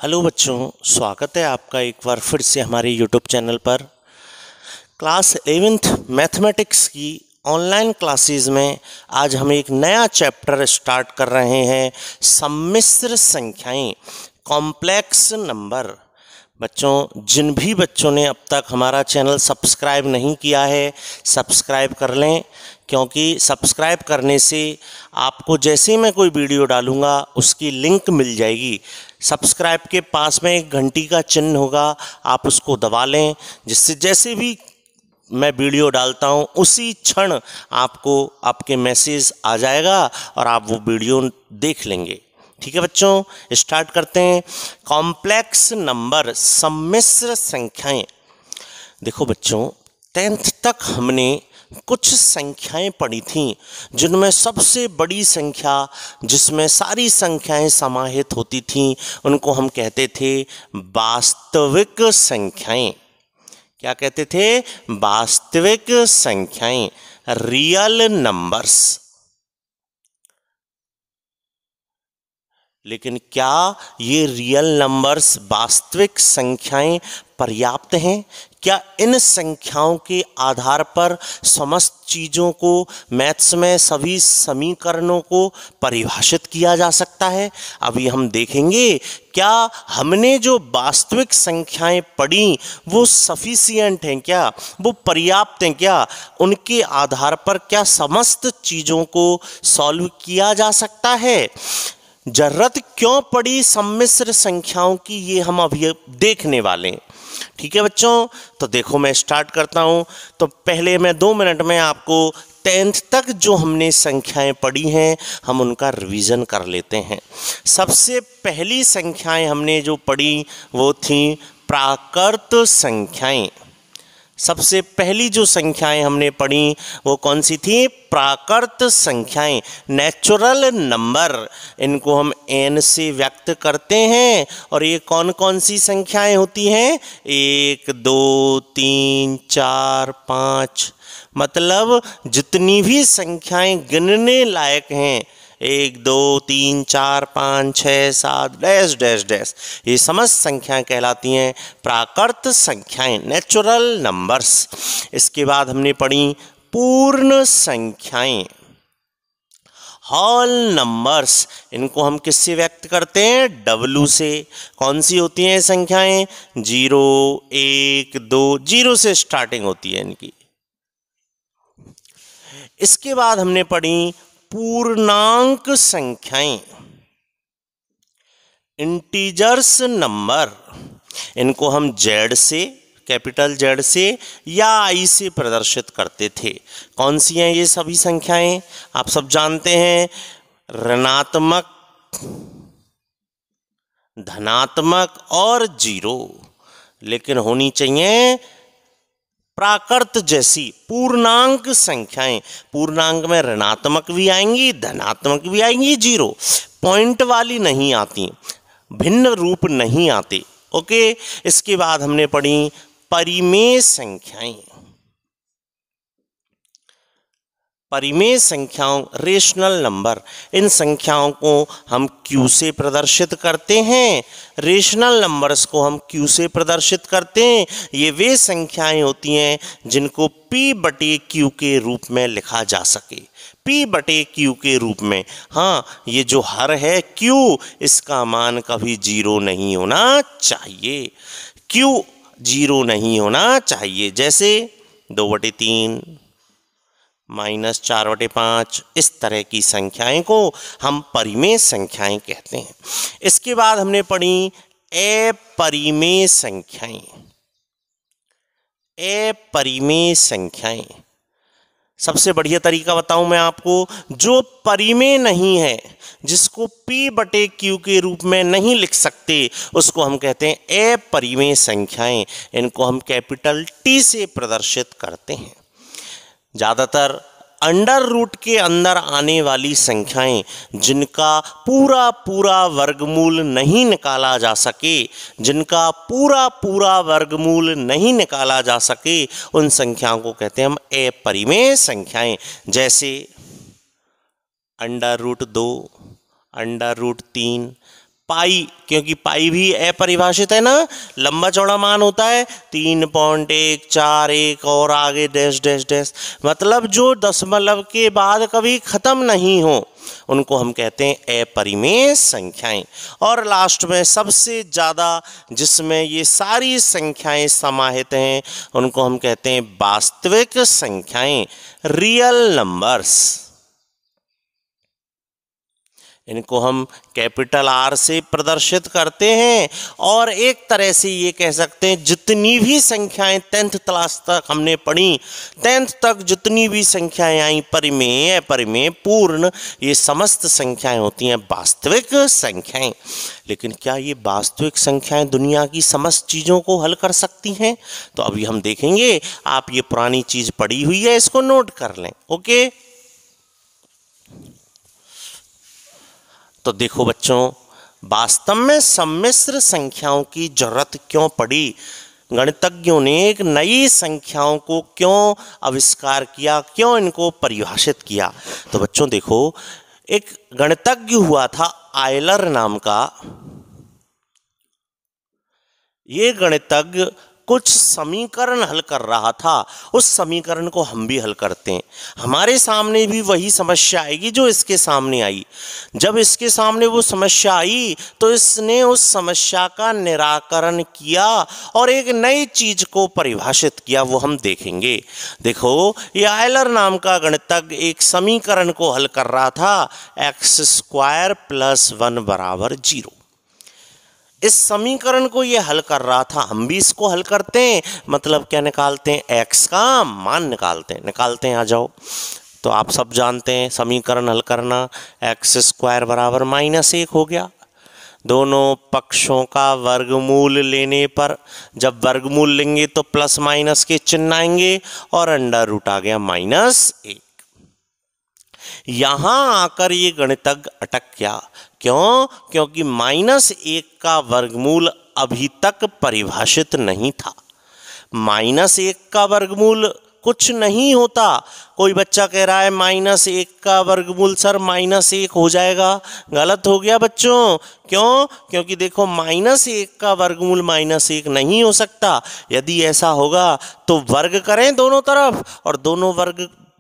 Hello बच्चों, स्वागत है आपका एक बार फिर से हमारे यूट्यूब चैनल पर। क्लास 11th मैथमेटिक्स की ऑनलाइन क्लासेस में आज हम एक नया चैप्टर स्टार्ट कर रहे हैं, सम्मिश्र संख्याएं, कॉम्प्लेक्स नंबर। बच्चों, जिन भी बच्चों ने अब तक हमारा चैनल सब्सक्राइब नहीं किया है, सब्सक्राइब कर लें, क्योंकि सब्सक्राइब करने से आपको जैसे ही मैं कोई वीडियो डालूंगा उसकी लिंक मिल जाएगी। सब्सक्राइब के पास में एक घंटी का चिन्ह होगा, आप उसको दबा लें, जिससे जैसे भी मैं वीडियो डालता हूं उसी क्षण आपको आपके मैसेज आ जाएगा और आप वो वीडियो देख लेंगे। ठीक है बच्चों, स्टार्ट करते हैं। कॉम्प्लेक्स नंबर, सम्मिश्र संख्याएं। देखो बच्चों, 10th तक हमने कुछ संख्याएं पढ़ी थीं, जिनमें सबसे बड़ी संख्या जिसमें सारी संख्याएं समाहित होती थीं उनको हम कहते थे वास्तविक संख्याएं। क्या कहते थे? वास्तविक संख्याएं, रियल नंबर्स। लेकिन क्या ये रियल नंबर्स, वास्तविक संख्याएं पर्याप्त हैं? क्या इन संख्याओं के आधार पर समस्त चीज़ों को, मैथ्स में सभी समीकरणों को परिभाषित किया जा सकता है? अभी हम देखेंगे क्या हमने जो वास्तविक संख्याएं पढ़ी वो सफिशिएंट हैं क्या, वो पर्याप्त हैं क्या, उनके आधार पर क्या समस्त चीज़ों को सॉल्व किया जा सकता है? जरूरत क्यों पड़ी सम्मिश्र संख्याओं की, ये हम अभी देखने वाले हैं। ठीक है बच्चों, तो देखो मैं स्टार्ट करता हूं। तो पहले मैं 2 मिनट में आपको 10th तक जो हमने संख्याएं पढ़ी हैं हम उनका रिवीजन कर लेते हैं। सबसे पहली संख्याएं हमने जो पढ़ी वो थी प्राकृत संख्याएं। सबसे पहली जो संख्याएं हमने पढ़ी वो कौन सी थी? प्राकृत संख्याएं, नेचुरल नंबर। इनको हम n से व्यक्त करते हैं। और ये कौन कौन सी संख्याएं होती हैं? 1, 2, 3, 4, 5, मतलब जितनी भी संख्याएं गिनने लायक हैं, 1, 2, 3, 4, 5, 6, 7 डैश डैश डैश, ये समस्त संख्याएं कहलाती हैं प्राकृत संख्याएं, नेचुरल नंबर्स। इसके बाद हमने पढ़ी पूर्ण संख्याएं, होल नंबर्स। इनको हम किससे व्यक्त करते हैं? W से। कौन सी होती हैं संख्याएं? 0, 1, 2, 0 से स्टार्टिंग होती है इनकी। इसके बाद हमने पढ़ी पूर्णांक संख्याएं, इंटीजर्स नंबर। इनको हम Z से, कैपिटल Z से या I से प्रदर्शित करते थे। कौन सी हैं ये सभी संख्याएं? आप सब जानते हैं, ऋणात्मक, धनात्मक और 0, लेकिन होनी चाहिए प्राकृत जैसी पूर्णांक संख्याएं। पूर्णांक में ऋणात्मक भी आएंगी, धनात्मक भी आएंगी, 0 पॉइंट वाली नहीं आती, भिन्न रूप नहीं आते। ओके। इसके बाद हमने पढ़ी परिमेय संख्याएं। परिमेय संख्याओं, रेशनल नंबर। इन संख्याओं को हम Q से प्रदर्शित करते हैं, रेशनल नंबर्स को हम Q से प्रदर्शित करते हैं। ये वे संख्याएं होती हैं जिनको P/Q के रूप में लिखा जा सके, P/Q के रूप में। हाँ, ये जो हर है Q, इसका मान कभी 0 नहीं होना चाहिए, Q 0 नहीं होना चाहिए। जैसे 2/3, -4/5, इस तरह की संख्याएं को हम परिमेय संख्याएं कहते हैं। इसके बाद हमने पढ़ी अपरिमेय संख्याएं। अपरिमेय संख्याएं, सबसे बढ़िया तरीका बताऊं मैं आपको, जो परिमेय नहीं है, जिसको P/Q के रूप में नहीं लिख सकते, उसको हम कहते हैं अपरिमेय संख्याएं। इनको हम कैपिटल T से प्रदर्शित करते हैं। ज़्यादातर अंडर रूट के अंदर आने वाली संख्याएं जिनका पूरा पूरा वर्गमूल नहीं निकाला जा सके, जिनका पूरा पूरा वर्गमूल नहीं निकाला जा सके, उन संख्याओं को कहते हैं हम अपरिमेय संख्याएं। जैसे √2, √3, पाई, क्योंकि पाई भी अपरिभाषित है ना, लंबा चौड़ा मान होता है 3.141 और आगे डैश डैश डैश, मतलब जो दशमलव के बाद कभी खत्म नहीं हो उनको हम कहते हैं अपरिमेय संख्याएं। और लास्ट में सबसे ज़्यादा जिसमें ये सारी संख्याएं समाहित हैं उनको हम कहते हैं वास्तविक संख्याएं, रियल नंबर्स। इनको हम कैपिटल आर से प्रदर्शित करते हैं। और एक तरह से ये कह सकते हैं जितनी भी संख्याएं 10th क्लास तक हमने पढ़ी, 10th तक जितनी भी संख्याएं आई परिमेय, अपरिमेय, पूर्ण, ये समस्त संख्याएं होती हैं वास्तविक संख्याएं। लेकिन क्या ये वास्तविक संख्याएं दुनिया की समस्त चीज़ों को हल कर सकती हैं? तो अभी हम देखेंगे। आप ये पुरानी चीज़ पढ़ी हुई है, इसको नोट कर लें। ओके, तो देखो बच्चों, वास्तव में सम्मिश्र संख्याओं की जरूरत क्यों पड़ी? गणितज्ञों ने एक नई संख्याओं को क्यों आविष्कार किया, क्यों इनको परिभाषित किया? तो बच्चों देखो, एक गणितज्ञ हुआ था आयलर नाम का। ये गणितज्ञ कुछ समीकरण हल कर रहा था। उस समीकरण को हम भी हल करते हैं। हमारे सामने भी वही समस्या आएगी जो इसके सामने आई। जब इसके सामने वो समस्या आई तो इसने उस समस्या का निराकरण किया और एक नई चीज को परिभाषित किया, वो हम देखेंगे। देखो, ये आयलर नाम का गणितज्ञ एक समीकरण को हल कर रहा था, x² + 1 = 0। इस समीकरण को ये हल कर रहा था, हम भी इसको हल करते हैं। मतलब क्या निकालते हैं? x का मान निकालते हैं। आ जाओ। तो आप सब जानते हैं समीकरण हल करना, x² = -1 हो गया। दोनों पक्षों का वर्गमूल लेने पर, जब वर्गमूल लेंगे तो प्लस माइनस के चिन्ह आएंगे और अंडर रूट आ गया -1। यहां आकर ये गणितज्ञ अटक गया। क्यों? क्योंकि -1 का वर्गमूल अभी तक परिभाषित नहीं था। -1 का वर्गमूल कुछ नहीं होता। कोई बच्चा कह रहा है -1 का वर्गमूल सर -1 हो जाएगा, गलत हो गया बच्चों। क्यों? क्योंकि देखो, -1 का वर्गमूल -1 नहीं हो सकता। यदि ऐसा होगा तो वर्ग करें दोनों तरफ, और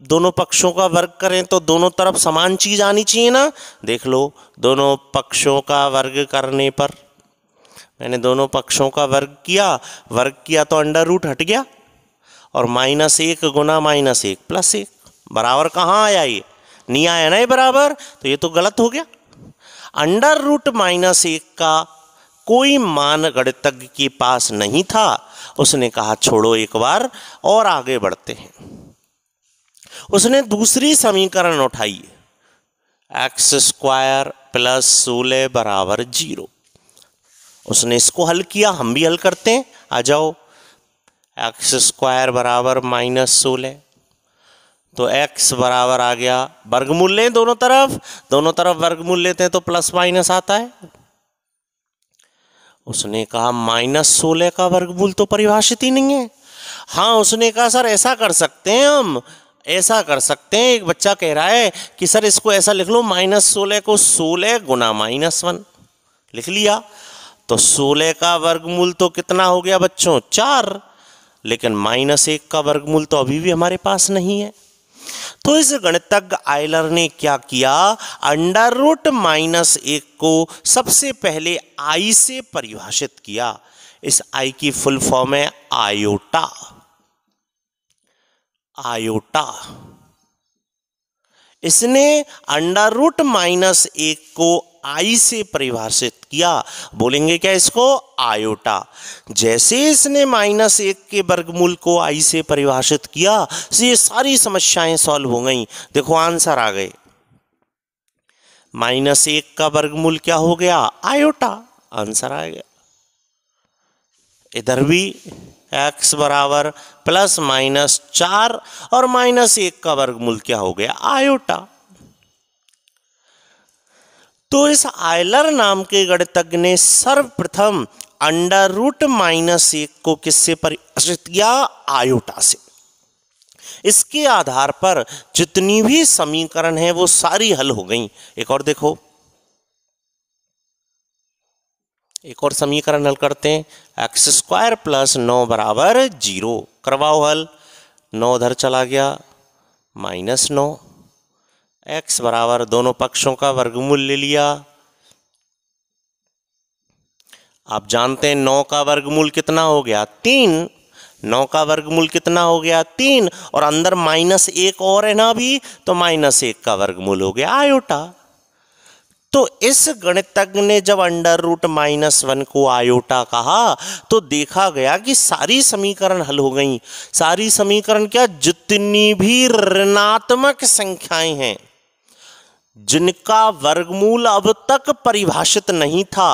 दोनों पक्षों का वर्ग करें तो दोनों तरफ समान चीज आनी चाहिए ना। देख लो, दोनों पक्षों का वर्ग करने पर, मैंने दोनों पक्षों का वर्ग किया तो अंडर रूट हट गया, और -1 गुना -1 + 1 बराबर कहाँ आया? ये नहीं आया ना, ये बराबर, तो ये तो गलत हो गया। अंडर रूट -1 का कोई मान गणितज्ञ के पास नहीं था। उसने कहा छोड़ो, एक बार और आगे बढ़ते हैं। उसने दूसरी समीकरण उठाई, x² + 16 = 0। उसने इसको हल किया, हम भी हल करते हैं। आ जाओ। x² = -16, तो x बराबर आ गया, वर्गमूल लें दोनों तरफ वर्गमूल लेते हैं तो प्लस माइनस आता है। उसने कहा -16 का वर्गमूल तो परिभाषित ही नहीं है। हाँ, उसने कहा सर ऐसा कर सकते हैं, हम ऐसा कर सकते हैं। एक बच्चा कह रहा है कि सर इसको ऐसा लिख लो, -16 को 16 गुना -1 लिख लिया, तो 16 का वर्गमूल तो कितना हो गया बच्चों? 4। लेकिन -1 का वर्गमूल तो अभी भी हमारे पास नहीं है। तो इस गणितज्ञ आयलर ने क्या किया? अंडर रूट -1 को सबसे पहले आई से परिभाषित किया। इस आई की फुल फॉर्म है आयोटा। इसने अंडर रूट -1 को आई से परिभाषित किया। बोलेंगे क्या इसको? आयोटा। जैसे इसने -1 के वर्गमूल को आई से परिभाषित किया, ये सारी समस्याएं सॉल्व हो गई। देखो आंसर आ गए। -1 का वर्गमूल क्या हो गया? आयोटा। आंसर आ गया। इधर भी x बराबर ±4 और -1 का वर्गमूल क्या हो गया? आयोटा। तो इस आयलर नाम के गणितज्ञ ने सर्वप्रथम अंडर रूट -1 को किससे परिभाषित किया? आयोटा से। इसके आधार पर जितनी भी समीकरण है वो सारी हल हो गई। एक और देखो, एक और समीकरण हल करते हैं। एक्स स्क्वायर प्लस 9 बराबर 0। करवाओ हल। 9 उधर चला गया, -9। एक्स बराबर दोनों पक्षों का वर्गमूल ले लिया। आप जानते हैं 9 का वर्गमूल कितना हो गया? 3। 9 का वर्गमूल कितना हो गया? 3। और अंदर -1 और है ना भी, तो -1 का वर्गमूल हो गया आयोटा। तो इस गणितज्ञ ने जब √-1 को आयोटा कहा तो देखा गया कि सारी समीकरण हल हो गई। सारी समीकरण क्या? जितनी भी ऋणात्मक संख्याएं हैं जिनका वर्गमूल अब तक परिभाषित नहीं था,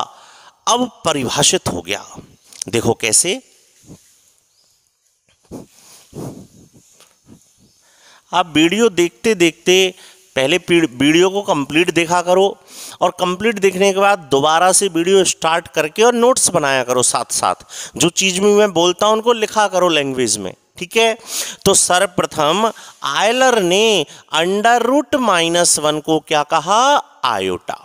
अब परिभाषित हो गया। देखो कैसे। आप वीडियो देखते देखते पहले वीडियो को कंप्लीट देखा करो, और कंप्लीट देखने के बाद दोबारा से वीडियो स्टार्ट करके और नोट्स बनाया करो साथ साथ। जो चीज़ में मैं बोलता हूं उनको लिखा करो लैंग्वेज में, ठीक है। तो सर्वप्रथम आयलर ने √-1 को क्या कहा? आयोटा।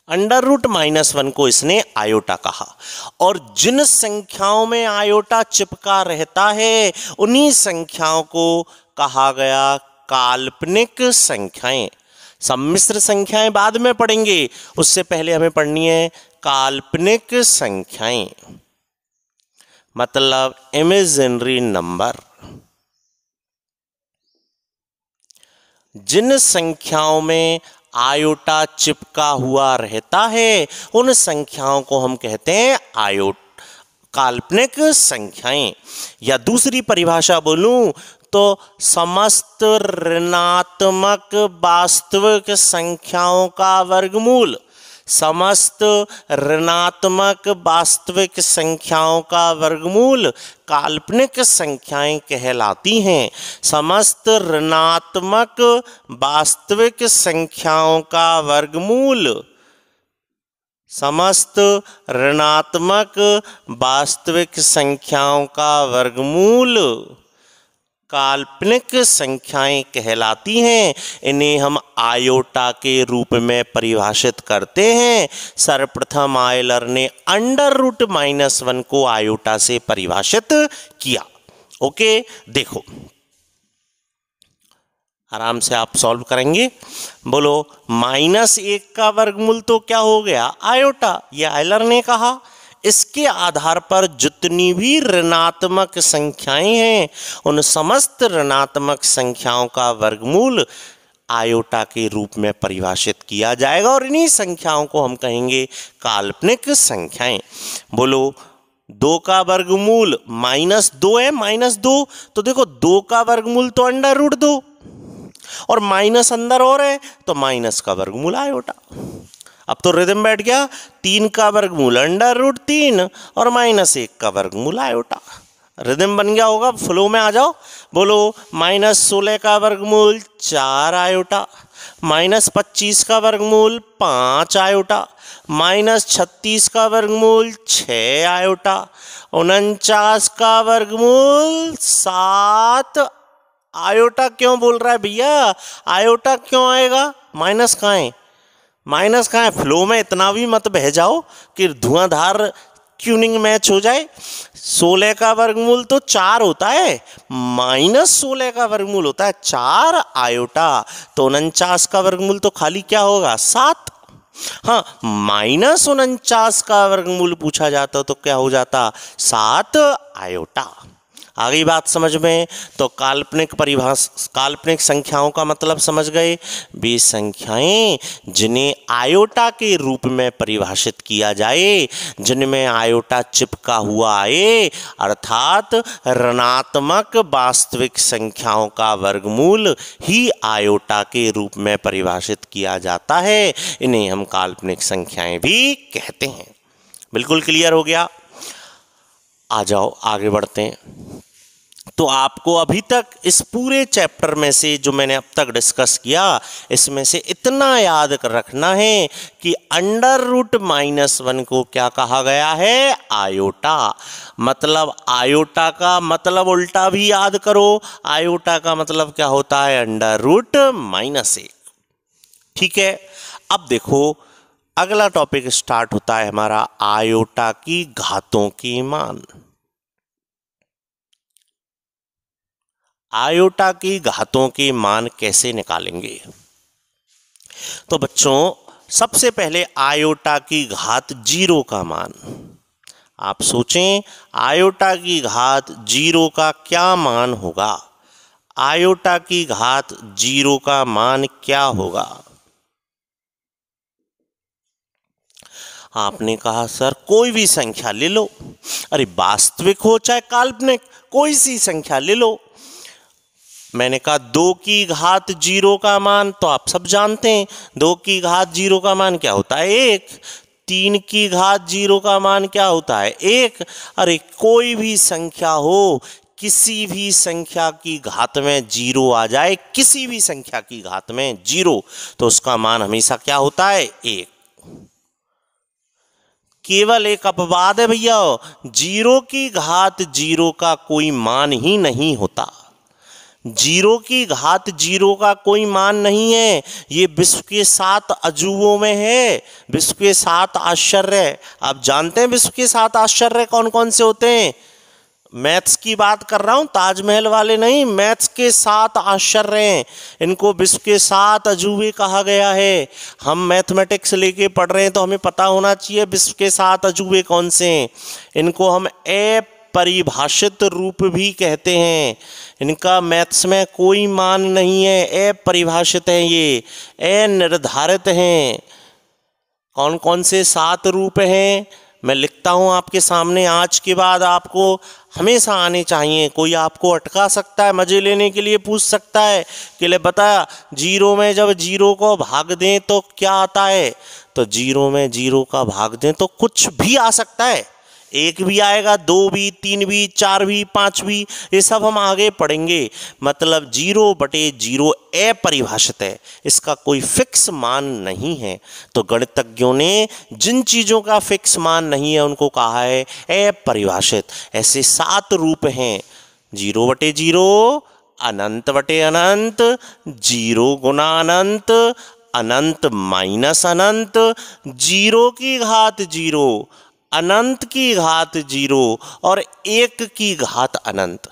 √-1 को इसने आयोटा कहा। और जिन संख्याओं में आयोटा चिपका रहता है उन्हीं संख्याओं को कहा गया काल्पनिक संख्याएं। सम्मिश्र संख्याएं बाद में पढ़ेंगे, उससे पहले हमें पढ़नी है काल्पनिक संख्याएं, मतलब इमेजिनरी नंबर। जिन संख्याओं में आयोटा चिपका हुआ रहता है उन संख्याओं को हम कहते हैं काल्पनिक संख्याएं। या दूसरी परिभाषा बोलूं तो समस्त ऋणात्मक वास्तविक संख्याओं का वर्गमूल। समस्त ऋणात्मक वास्तविक संख्याओं का वर्गमूल काल्पनिक संख्याएं कहलाती हैं। समस्त ऋणात्मक वास्तविक संख्याओं का वर्गमूल, समस्त ऋणात्मक वास्तविक संख्याओं का वर्गमूल काल्पनिक संख्याएं कहलाती हैं। इन्हें हम आयोटा के रूप में परिभाषित करते हैं। सर्वप्रथम आयलर ने √-1 को आयोटा से परिभाषित किया। ओके, देखो आराम से आप सॉल्व करेंगे। बोलो -1 का वर्गमूल तो क्या हो गया? आयोटा। यह आयलर ने कहा। इसके आधार पर जितनी भी ऋणात्मक संख्याएं हैं उन समस्त ऋणात्मक संख्याओं का वर्गमूल आयोटा के रूप में परिभाषित किया जाएगा, और इन्हीं संख्याओं को हम कहेंगे काल्पनिक संख्याएं। बोलो 2 का वर्गमूल -2 है। -2 तो देखो 2 का वर्गमूल तो √2, और माइनस अंदर और है तो माइनस का वर्गमूल आयोटा। अब तो रिदम बैठ गया। 3 का वर्गमूल √3 और -1 का वर्गमूल आयोटा। रिदम बन गया होगा, फ्लो में आ जाओ। बोलो -16 का वर्गमूल 4 आयोटा, -25 का वर्गमूल 5 आयोटा, -36 का वर्गमूल 6 आयोटा, 49 का वर्गमूल 7 आयोटा। क्यों बोल रहा है भैया? आयोटा क्यों आएगा? माइनस कहाँ है? माइनस कहाँ है? फ्लो में इतना भी मत बह जाओ कि धुआंधार ट्यूनिंग मैच हो जाए। 16 का वर्गमूल तो 4 होता है, -16 का वर्गमूल होता है 4 आयोटा। तो 49 का वर्गमूल तो खाली क्या होगा? 7। हाँ, -49 का वर्गमूल पूछा जाता तो क्या हो जाता? 7 आयोटा। आ गई बात समझ में? तो काल्पनिक संख्याओं का मतलब समझ गए। वे संख्याएं जिन्हें आयोटा के रूप में परिभाषित किया जाए, जिनमें आयोटा चिपका हुआ आए, अर्थात ऋणात्मक वास्तविक संख्याओं का वर्गमूल ही आयोटा के रूप में परिभाषित किया जाता है। इन्हें हम काल्पनिक संख्याएं भी कहते हैं। बिल्कुल क्लियर हो गया? आ जाओ आगे बढ़ते हैं। तो आपको अभी तक इस पूरे चैप्टर में से जो मैंने अब तक डिस्कस किया, इसमें से इतना याद कर रखना है कि √-1 को क्या कहा गया है? आयोटा। मतलब आयोटा का मतलब उल्टा भी याद करो। आयोटा का मतलब क्या होता है? √-1। ठीक है, अब देखो अगला टॉपिक स्टार्ट होता है हमारा आयोटा की घातों के मान। आयोटा की घातों के मान कैसे निकालेंगे? तो बच्चों सबसे पहले आयोटा की घात 0 का मान। आप सोचें आयोटा की घात 0 का क्या मान होगा? आयोटा की घात 0 का मान क्या होगा? आपने कहा सर कोई भी संख्या ले लो। अरे वास्तविक हो चाहे काल्पनिक, कोई सी संख्या ले लो। मैंने कहा 2 की घात 0 का मान तो आप सब जानते हैं, 2 की घात 0 का मान क्या होता है? 1। 3 की घात 0 का मान क्या होता है? 1। अरे कोई भी संख्या हो, किसी भी संख्या की घात में 0 आ जाए, किसी भी संख्या की घात में 0, तो उसका मान हमेशा क्या होता है? 1। केवल एक अपवाद है भैया, 0 की घात 0 का कोई मान ही नहीं होता। 0 की घात 0 का कोई मान नहीं है। ये विश्व के 7 अजूबों में है, विश्व के 7 आश्चर्य। आप जानते हैं विश्व के 7 आश्चर्य कौन कौन से होते हैं? मैथ्स की बात कर रहा हूं, ताजमहल वाले नहीं, मैथ्स के 7 आश्चर्य हैं। इनको विश्व के 7 अजूबे कहा गया है। हम मैथमेटिक्स लेके पढ़ रहे हैं तो हमें पता होना चाहिए विश्व के 7 अजूबे कौन से हैं। इनको हम अपरिभाषित रूप भी कहते हैं। इनका मैथ्स में कोई मान नहीं है, अपरिभाषित हैं, ये अनिर्धारित हैं। कौन कौन से 7 रूप हैं मैं लिखता हूं आपके सामने। आज के बाद आपको हमेशा आने चाहिए। कोई आपको अटका सकता है, मजे लेने के लिए पूछ सकता है कि ले बता 0 में जब 0 को भाग दें तो क्या आता है? तो 0 में 0 का भाग दें तो कुछ भी आ सकता है। 1 भी आएगा, 2 भी, 3 भी, 4 भी, 5 भी, ये सब हम आगे पढ़ेंगे। मतलब 0/0 अपरिभाषित है, इसका कोई फिक्स मान नहीं है। तो गणितज्ञों ने जिन चीज़ों का फिक्स मान नहीं है उनको कहा है अपरिभाषित। ऐसे 7 रूप हैं, 0/0, अनंत/अनंत, 0 गुना अनंत, अनंत माइनस अनंत, 0 की घात 0, अनंत की घात 0 और 1 की घात अनंत।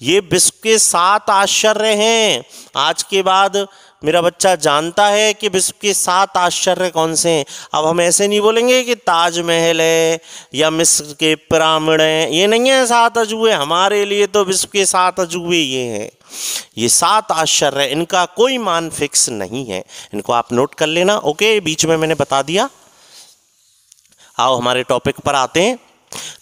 ये विश्व के 7 आश्चर्य हैं। आज के बाद मेरा बच्चा जानता है कि विश्व के 7 आश्चर्य कौन से हैं। अब हम ऐसे नहीं बोलेंगे कि ताजमहल है या मिस्र के पिरामिड हैं, ये नहीं है 7 अजूबे। हमारे लिए तो विश्व के 7 अजूबे ये हैं। ये 7 आश्चर्य, इनका कोई मान फिक्स नहीं है। इनको आप नोट कर लेना। ओके, बीच में मैंने बता दिया। आओ हमारे टॉपिक पर आते हैं।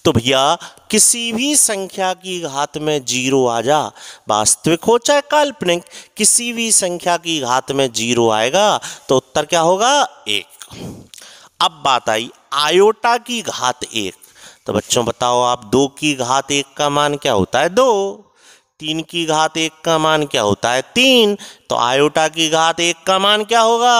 तो भैया किसी भी संख्या की घात में 0 आ जा, वास्तविक हो चाहे काल्पनिक, किसी भी संख्या की घात में 0 आएगा तो उत्तर क्या होगा? 1। अब बात आई आयोटा की घात 1। तो बच्चों बताओ आप, 2 की घात 1 का मान क्या होता है? 2। 3 की घात 1 का मान क्या होता है? 3। तो आयोटा की घात 1 का मान क्या होगा?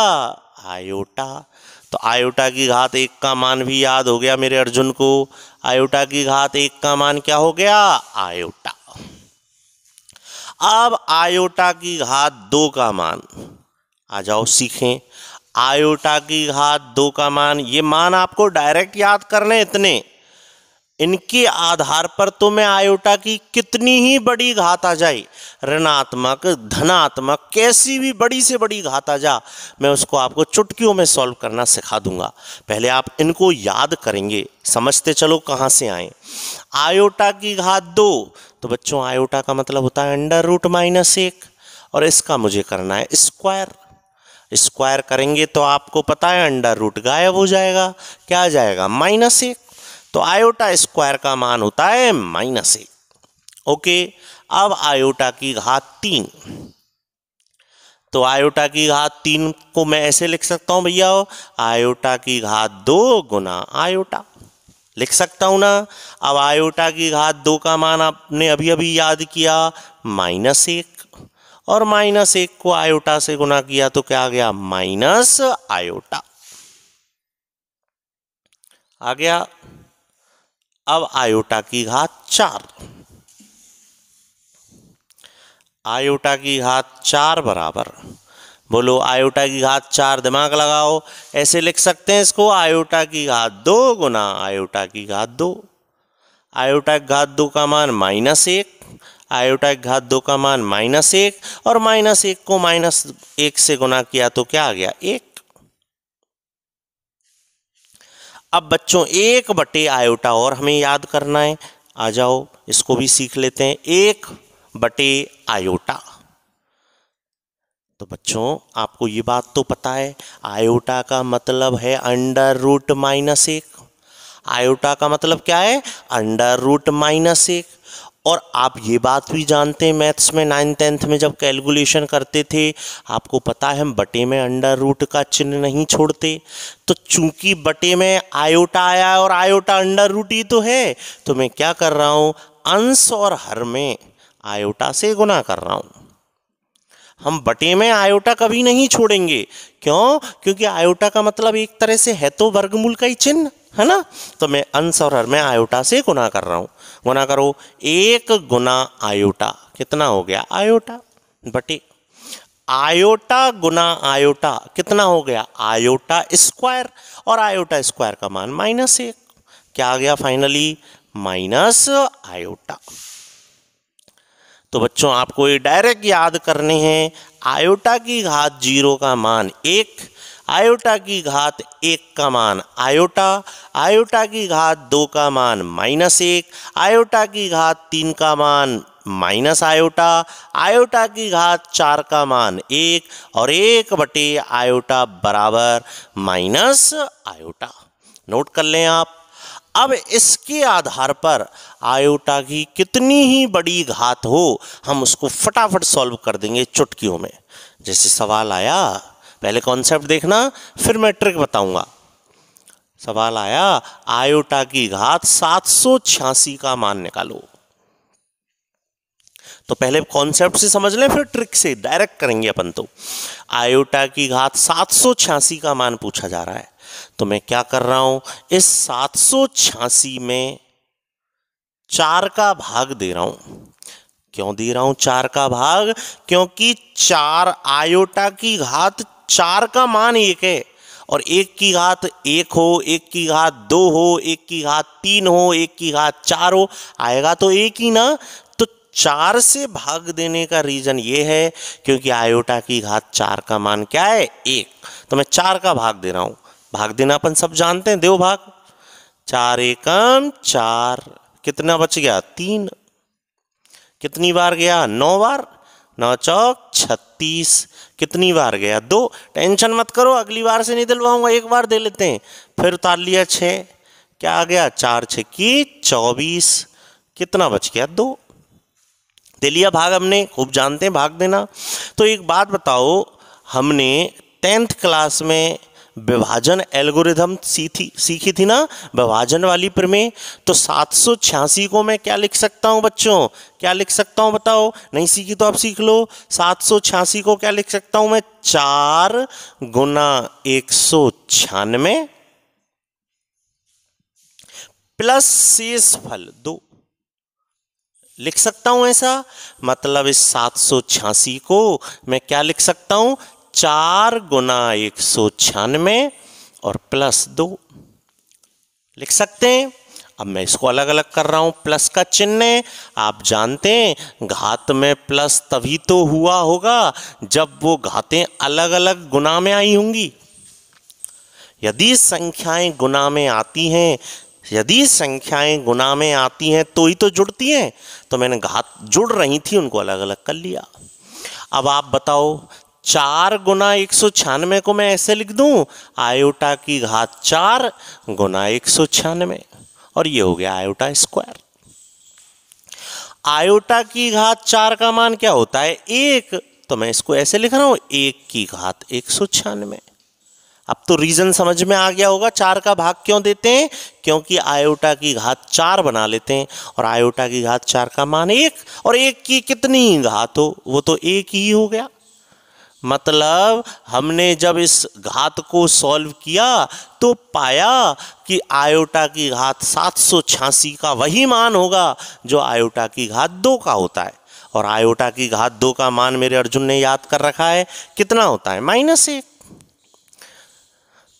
आयोटा। तो आयोटा की घात 1 का मान भी याद हो गया मेरे अर्जुन को। आयोटा की घात 1 का मान क्या हो गया? आयोटा। अब आयोटा की घात 2 का मान, आ जाओ सीखें। आयोटा की घात 2 का मान, ये मान आपको डायरेक्ट याद करने इतने, इनके आधार पर तो मैं आयोटा की कितनी ही बड़ी घात आ जाए, ऋणात्मक, धनात्मक, कैसी भी बड़ी से बड़ी घात आ जा, मैं उसको आपको चुटकियों में सॉल्व करना सिखा दूंगा। पहले आप इनको याद करेंगे, समझते चलो कहाँ से आए। आयोटा की घात 2, तो बच्चों आयोटा का मतलब होता है √-1, और इसका मुझे करना है स्क्वायर। स्क्वायर करेंगे तो आपको पता है अंडर रूट गायब हो जाएगा, क्या आ जाएगा? -1। तो आयोटा स्क्वायर का मान होता है -1। ओके, अब आयोटा की घात 3। तो आयोटा की घात 3 को मैं ऐसे लिख सकता हूं भैया, आयोटा की घात 2 गुना आयोटा। लिख सकता हूं ना। अब आयोटा की घात 2 का मान आपने अभी अभी याद किया -1, और -1 को आयोटा से गुना किया तो क्या आ गया माइनस आयोटा आ गया। अब आयोटा की घात 4, आयोटा की घात 4 बराबर, बोलो आयोटा की घात 4, दिमाग लगाओ। ऐसे लिख सकते हैं इसको, आयोटा की घात 2 गुना आयोटा की घात 2। आयोटा की घात 2 का मान -1, आयोटा की घात 2 का मान -1, और -1 को -1 से गुना किया तो क्या आ गया 1। अब बच्चों 1 बटे आयोटा और हमें याद करना है, आ जाओ इसको भी सीख लेते हैं। 1 बटे आयोटा, तो बच्चों आपको ये बात तो पता है आयोटा का मतलब है √-1। आयोटा का मतलब क्या है √-1। और आप ये बात भी जानते हैं मैथ्स में 9th-10th में जब कैलकुलेशन करते थे, आपको पता है हम बटे में अंडर रूट का चिन्ह नहीं छोड़ते। तो चूंकि बटे में आयोटा आया और आयोटा अंडर रूट ही तो है, तो मैं क्या कर रहा हूं अंश और हर में आयोटा से गुना कर रहा हूं। हम बटे में आयोटा कभी नहीं छोड़ेंगे, क्यों? क्योंकि आयोटा का मतलब एक तरह से है तो वर्गमूल का ही चिन्ह है ना। तो मैं अंश और हर में आयोटा से गुना कर रहा हूं। गुना करो 1 गुना आयोटा, कितना हो गया आयोटा, बटे आयोटा गुना आयोटा कितना हो गया आयोटा स्क्वायर, और आयोटा स्क्वायर का मान -1, क्या आ गया फाइनली माइनस आयोटा। तो बच्चों आपको ये डायरेक्ट याद करने हैं, आयोटा की घात 0 का मान 1, आयोटा की घात 1 का मान आयोटा, आयोटा की घात 2 का मान -1, आयोटा की घात 3 का मान माइनस आयोटा, आयोटा की घात 4 का मान 1, और 1 बटे आयोटा बराबर माइनस आयोटा। नोट कर लें आप। अब इसके आधार पर आयोटा की कितनी ही बड़ी घात हो, हम उसको फटाफट सॉल्व कर देंगे चुटकियों में। जैसे सवाल आया, पहले कॉन्सेप्ट देखना फिर मैं ट्रिक बताऊंगा। सवाल आया आयोटा की घात 786 का मान निकालो, तो पहले कॉन्सेप्ट से समझ लें फिर ट्रिक से डायरेक्ट करेंगे अपन। तो आयोटा की घात 786 का मान पूछा जा रहा है, तो मैं क्या कर रहा हूं इस 786 में 4 का भाग दे रहा हूं। क्यों दे रहा हूं 4 का भाग? क्योंकि 4 आयोटा की घात 4 का मान 1 है, और 1 की घात 1 हो, 1 की घात 2 हो, 1 की घात 3 हो, 1 की घात 4 हो, आएगा तो 1 ही ना। तो 4 से भाग देने का रीजन ये है क्योंकि आयोटा की घात 4 का मान क्या है 1, तो मैं 4 का भाग दे रहा हूं। भाग देना अपन सब जानते हैं, देव भाग। 4 एकम 4, कितना बच गया 3, कितनी बार गया 9 बार, 9 चौक 36, कितनी बार गया 2। टेंशन मत करो, अगली बार से नहीं दिलवाऊंगा, एक बार दे लेते हैं। फिर उतार लिया 6, क्या आ गया 4 6 की 24, कितना बच गया 2। दे लिया भाग हमने, खूब जानते हैं भाग देना। तो एक बात बताओ, हमने 10th क्लास में विभाजन एल्गोरिथम सीखी थी ना, विभाजन वाली प्रमेय। तो 786 को मैं क्या लिख सकता हूं बच्चों, क्या लिख सकता हूं बताओ? नहीं सीखी तो आप सीख लो। 786 को क्या लिख सकता हूं मैं 4 गुना 196 प्लस शेष फल 2, लिख सकता हूं ऐसा। मतलब इस 786 को मैं क्या लिख सकता हूं 4 गुना 196 और प्लस 2, लिख सकते हैं। अब मैं इसको अलग अलग कर रहा हूं, प्लस का चिन्ह है, आप जानते हैं घात में प्लस तभी तो हुआ होगा जब वो घातें अलग अलग गुना में आई होंगी। यदि संख्याएं गुना में आती हैं, यदि संख्याएं गुना में आती हैं तो ही तो जुड़ती हैं। तो मैंने घात जुड़ रही थी उनको अलग अलग कर लिया। अब आप बताओ 4 गुना 196 को मैं ऐसे लिख दूं आयोटा की घात 4 गुना 196, और ये हो गया आयोटा स्क्वायर। आयोटा की घात 4 का मान क्या होता है 1, तो मैं इसको ऐसे लिख रहा हूं 1 की घात 196। अब तो रीजन समझ में आ गया होगा 4 का भाग क्यों देते हैं, क्योंकि आयोटा की घात 4 बना लेते हैं और आयोटा की घात 4 का मान 1 और 1 की कितनी घात हो वो तो 1 ही हो गया। मतलब हमने जब इस घात को सॉल्व किया तो पाया कि आयोटा की घात 786 का वही मान होगा जो आयोटा की घात 2 का होता है। और आयोटा की घात 2 का मान मेरे अर्जुन ने याद कर रखा है, कितना होता है, -1।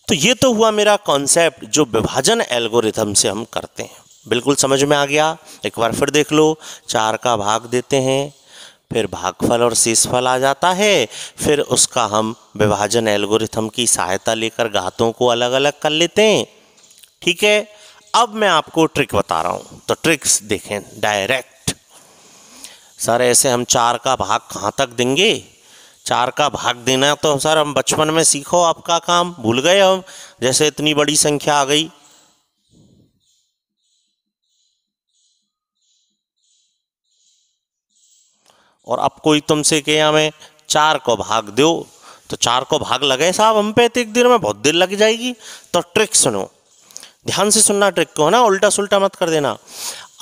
तो ये तो हुआ मेरा कॉन्सेप्ट जो विभाजन एल्गोरिथम से हम करते हैं। बिल्कुल समझ में आ गया। एक बार फिर देख लो, 4 का भाग देते हैं, फिर भागफल और शेषफल आ जाता है, फिर उसका हम विभाजन एल्गोरिथम की सहायता लेकर घातों को अलग अलग कर लेते हैं। ठीक है, अब मैं आपको ट्रिक बता रहा हूं, तो ट्रिक्स देखें डायरेक्ट। सर ऐसे हम 4 का भाग कहाँ तक देंगे, 4 का भाग देना तो सर हम बचपन में सीखो, आपका काम भूल गए हम, जैसे इतनी बड़ी संख्या आ गई। और अब कोई तुमसे कहे हमें 4 को भाग दो, तो 4 को भाग लगे साहब हम पे तो एक दिन में बहुत देर लग जाएगी। तो ट्रिक सुनो, ध्यान से सुनना ट्रिक को, ना उल्टा सुल्टा मत कर देना।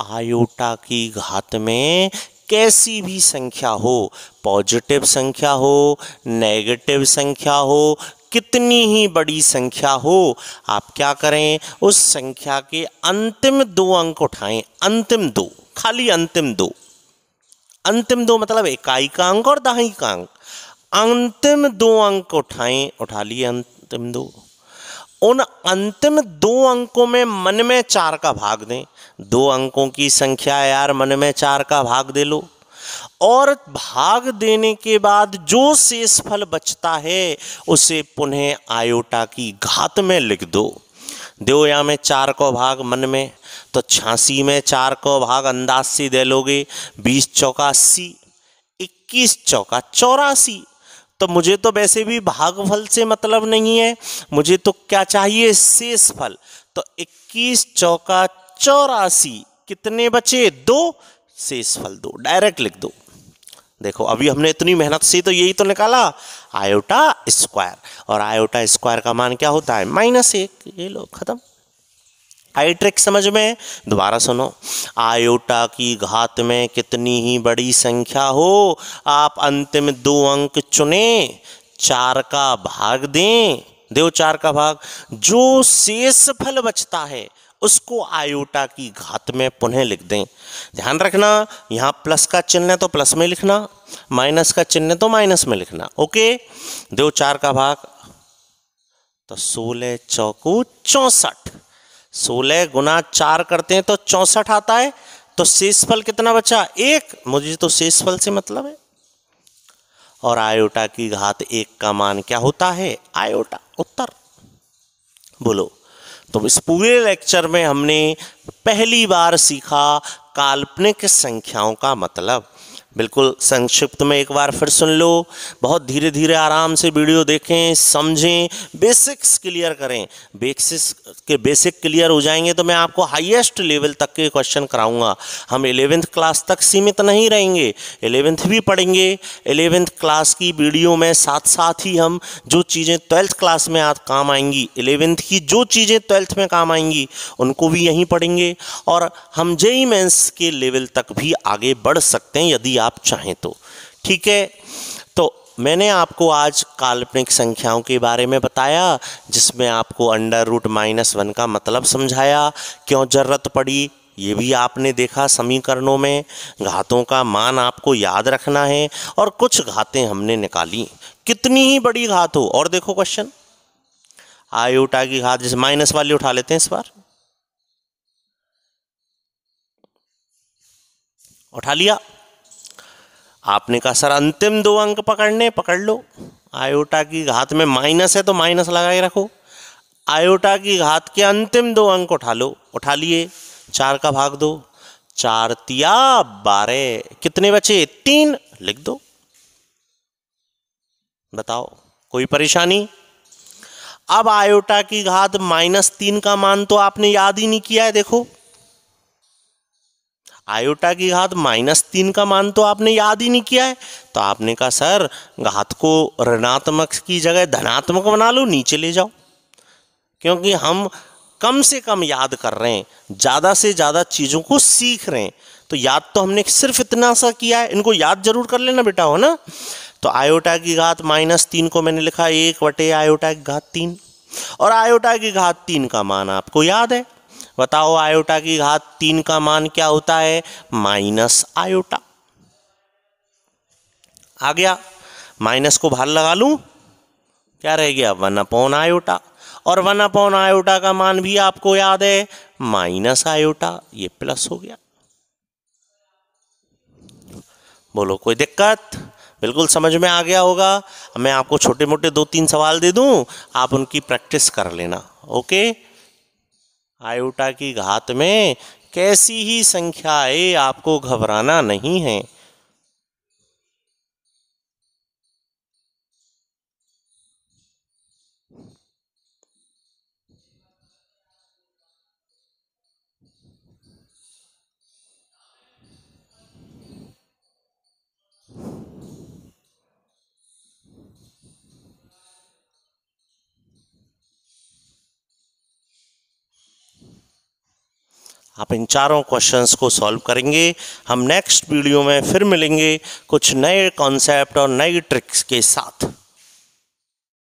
आयोटा की घात में कैसी भी संख्या हो, पॉजिटिव संख्या हो, नेगेटिव संख्या हो, कितनी ही बड़ी संख्या हो, आप क्या करें, उस संख्या के अंतिम 2 अंक उठाएं, अंतिम 2, खाली अंतिम 2। अंतिम 2 मतलब इकाई का अंक और दहाई का अंक, अंतिम 2 अंक उठाएं, उठा लिए अंतिम 2। उन अंतिम 2 अंकों में मन में 4 का भाग दें। 2 अंकों की संख्या यार, मन में 4 का भाग दे लो और भाग देने के बाद जो शेषफल बचता है उसे पुनः आयोटा की घात में लिख दो। दो या में 4 को भाग मन में, तो 86 में 4 को भाग अंदाज से दे लोगे, 20 चौका 80, 21 चौका 84। तो मुझे तो वैसे भी भागफल से मतलब नहीं है, मुझे तो क्या चाहिए, शेषफल। तो 21 चौका 84, कितने बचे, 2, शेषफल 2, डायरेक्ट लिख दो। देखो अभी हमने इतनी मेहनत से तो यही तो निकाला, आयोटा स्क्वायर, और आयोटा स्क्वायर का मान क्या होता है, -1। ये लो खत्म। आई ट्रिक समझ में, दोबारा सुनो। आयोटा की घात में कितनी ही बड़ी संख्या हो, आप अंतिम 2 अंक चुने, 4 का भाग दें, दो 4 का भाग, जो शेषफल बचता है उसको आयोटा की घात में पुनः लिख दें। ध्यान रखना, यहाँ प्लस का चिन्ह है तो प्लस में लिखना, माइनस का चिन्ह है तो माइनस में लिखना। ओके, दो 4 का भाग, तो 16 चौकू 64, 16 गुना 4 करते हैं तो 64 आता है। तो शेषफल कितना बचा, 1, मुझे तो शेषफल से मतलब है। और आयोटा की घात 1 का मान क्या होता है, आयोटा, उत्तर। बोलो। तो इस पूरे लेक्चर में हमने पहली बार सीखा काल्पनिक संख्याओं का मतलब। बिल्कुल संक्षिप्त में एक बार फिर सुन लो, बहुत धीरे धीरे आराम से वीडियो देखें, समझें, बेसिक्स क्लियर करें। बेसिक क्लियर हो जाएंगे तो मैं आपको हाईएस्ट लेवल तक के क्वेश्चन कराऊंगा। हम 11th क्लास तक सीमित नहीं रहेंगे, 11th भी पढ़ेंगे। 11th क्लास की वीडियो में साथ साथ ही हम जो चीज़ें 12th क्लास में आज काम आएंगी, 11th की जो चीज़ें 12th में काम आएंगी उनको भी यहीं पढ़ेंगे। और हम जेईई मेंस के लेवल तक भी आगे बढ़ सकते हैं यदि आप चाहें तो। ठीक है, तो मैंने आपको आज काल्पनिक संख्याओं के बारे में बताया, जिसमें आपको √-1 का मतलब समझाया, क्यों जरूरत पड़ी ये भी आपने देखा। समीकरणों में घातों का मान आपको याद रखना है और कुछ घातें हमने निकाली, कितनी ही बड़ी घात हो। और देखो क्वेश्चन, आयोटा की घात, जैसे माइनस वाली उठा लेते हैं, इस बार उठा लिया। आपने कहा सर अंतिम 2 अंक पकड़ने, पकड़ लो। आयोटा की घात में माइनस है तो माइनस लगा के रखो। आयोटा की घात के अंतिम 2 अंक उठा लो, उठा लिए, 4 का भाग दो, 4 तिया 12, कितने बचे, 3, लिख दो। बताओ कोई परेशानी। अब आयोटा की घात -3 का मान तो आपने याद ही नहीं किया है। देखो आयोटा की घात -3 का मान तो आपने याद ही नहीं किया है। तो आपने कहा सर घात को ऋणात्मक की जगह धनात्मक बना लो, नीचे ले जाओ। क्योंकि हम कम से कम याद कर रहे हैं, ज़्यादा से ज़्यादा चीज़ों को सीख रहे हैं। तो याद तो हमने सिर्फ इतना सा किया है, इनको याद जरूर कर लेना बेटा, हो ना। तो आयोटा की घात -3 को मैंने लिखा 1 आयोटा की घात 3, और आयोटा की घात 3 का मान आपको याद है। बताओ आयोटा की घात 3 का मान क्या होता है? Minus iota. आ गया, माइनस को बाहर लगा लूं, क्या रह गया? 1 आयोटा, और 1 आयोटा का मान भी आपको याद है माइनस आयोटा, ये प्लस हो गया। बोलो कोई दिक्कत? बिल्कुल समझ में आ गया होगा। मैं आपको छोटे मोटे 2-3 सवाल दे दूं, आप उनकी प्रैक्टिस कर लेना। ओके, आयोटा की घात में कैसी ही संख्या आए आपको घबराना नहीं है। आप इन चारों क्वेश्चंस को सॉल्व करेंगे। हम नेक्स्ट वीडियो में फिर मिलेंगे कुछ नए कॉन्सेप्ट और नई ट्रिक्स के साथ।